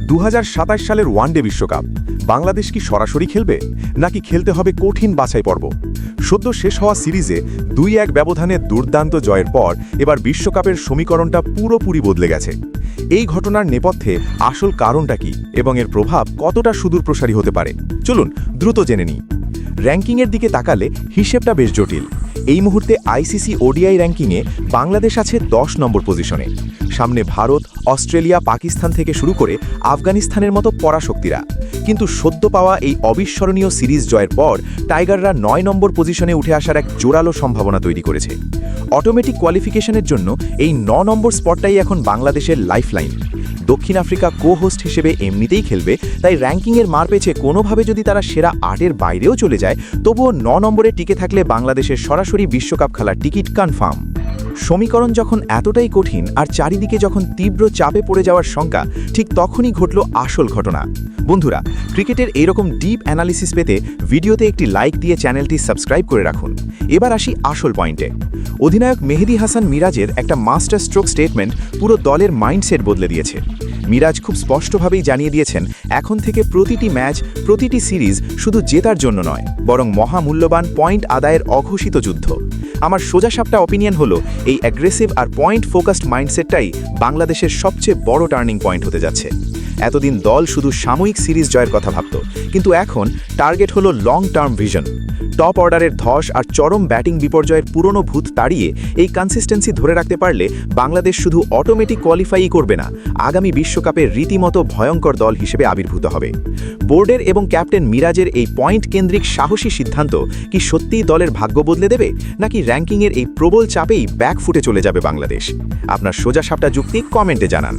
2027 সালের ওয়ানডে বিশ্বকাপ বাংলাদেশ কি সরাসরি খেলবে নাকি খেলতে হবে কঠিন বাছাই পর্ব? সদ্য শেষ হওয়া সিরিজে 2-1 ব্যবধানে দুর্দান্ত জয়ের পর এবার বিশ্বকাপের সমীকরণটা পুরোপুরি বদলে গেছে। এই ঘটনার নেপথ্যে আসল কারণটা কি এবং এর প্রভাব কতটা সুদূরপ্রসারী হতে পারে চলুন দ্রুত জেনে নিই। র্যাঙ্কিংয়ের দিকে তাকালে হিসেবটা বেশ জটিল। এই মুহূর্তে আইসিসি ওডিআই র্যাঙ্কিংয়ে বাংলাদেশ আছে 10 নম্বর পজিশনে। সামনে ভারত, অস্ট্রেলিয়া, পাকিস্তান থেকে শুরু করে আফগানিস্তানের মতো পরাশক্তিরা। কিন্তু সদ্য পাওয়া এই অবিস্মরণীয় সিরিজ জয়ের পর টাইগাররা 9 নম্বর পজিশনে উঠে আসার এক জোরালো সম্ভাবনা তৈরি করেছে। অটোমেটিক কোয়ালিফিকেশনের জন্য এই 9 নম্বর স্পটটাই এখন বাংলাদেশের লাইফলাইন। দক্ষিণ আফ্রিকা কো-হোস্ট হিসেবে এমনিতেই খেলবে, তাই র্যাঙ্কিংয়ের মার পেছে কোনোভাবে যদি তারা সেরা 8-এর বাইরেও চলে যায়, তবুও 9 নম্বরে টিকে থাকলে বাংলাদেশের সরাসরি বিশ্বকাপ খেলার টিকিট কনফার্ম। সমীকরণ যখন এতটাই কঠিন আর চারিদিকে যখন তীব্র চাপে পড়ে যাওয়ার শঙ্কা, ঠিক তখনই ঘটল আসল ঘটনা। বন্ধুরা, ক্রিকেটের এইরকম ডিপ অ্যানালিসিস পেতে ভিডিওতে একটি লাইক দিয়ে চ্যানেলটি সাবস্ক্রাইব করে রাখুন। এবার আসি আসল পয়েন্টে। অধিনায়ক মেহেদী হাসান মিরাজের একটা মাস্টার স্ট্রোক স্টেটমেন্ট পুরো দলের মাইন্ডসেট বদলে দিয়েছে। মিরাজ খুব স্পষ্টভাবেই জানিয়ে দিয়েছেন, এখন থেকে প্রতিটি ম্যাচ, প্রতিটি সিরিজ শুধু জেতার জন্য নয়, বরং মহামূল্যবান পয়েন্ট আদায়ের অঘোষিত যুদ্ধ। আমার সোজাসাপটা অপিনিয়ন হলো, এই অ্যাগ্রেসিভ আর পয়েন্ট ফোকাসড মাইন্ডসেটটাই বাংলাদেশের সবচেয়ে বড় টার্নিং পয়েন্ট হতে যাচ্ছে। এতদিন দল শুধু সাময়িক সিরিজ জয়ের কথা ভাবত, কিন্তু এখন টার্গেট হলো লং টার্ম ভিশন। টপ অর্ডারের ধস আর চরম ব্যাটিং বিপর্যয়ের পুরনো ভূত তাড়িয়ে এই কনসিস্টেন্সি ধরে রাখতে পারলে বাংলাদেশ শুধু অটোমেটিক কোয়ালিফাই করবে না, আগামী বিশ্বকাপের রীতিমতো ভয়ঙ্কর দল হিসেবে আবির্ভূত হবে। বোর্ডের এবং ক্যাপ্টেন মিরাজের এই পয়েন্ট কেন্দ্রিক সাহসী সিদ্ধান্ত কি সত্যিই দলের ভাগ্য বদলে দেবে, নাকি র্যাঙ্কিংয়ের এই প্রবল চাপেই ব্যাকফুটে চলে যাবে বাংলাদেশ? আপনার সোজাসাপটা যুক্তি কমেন্টে জানান।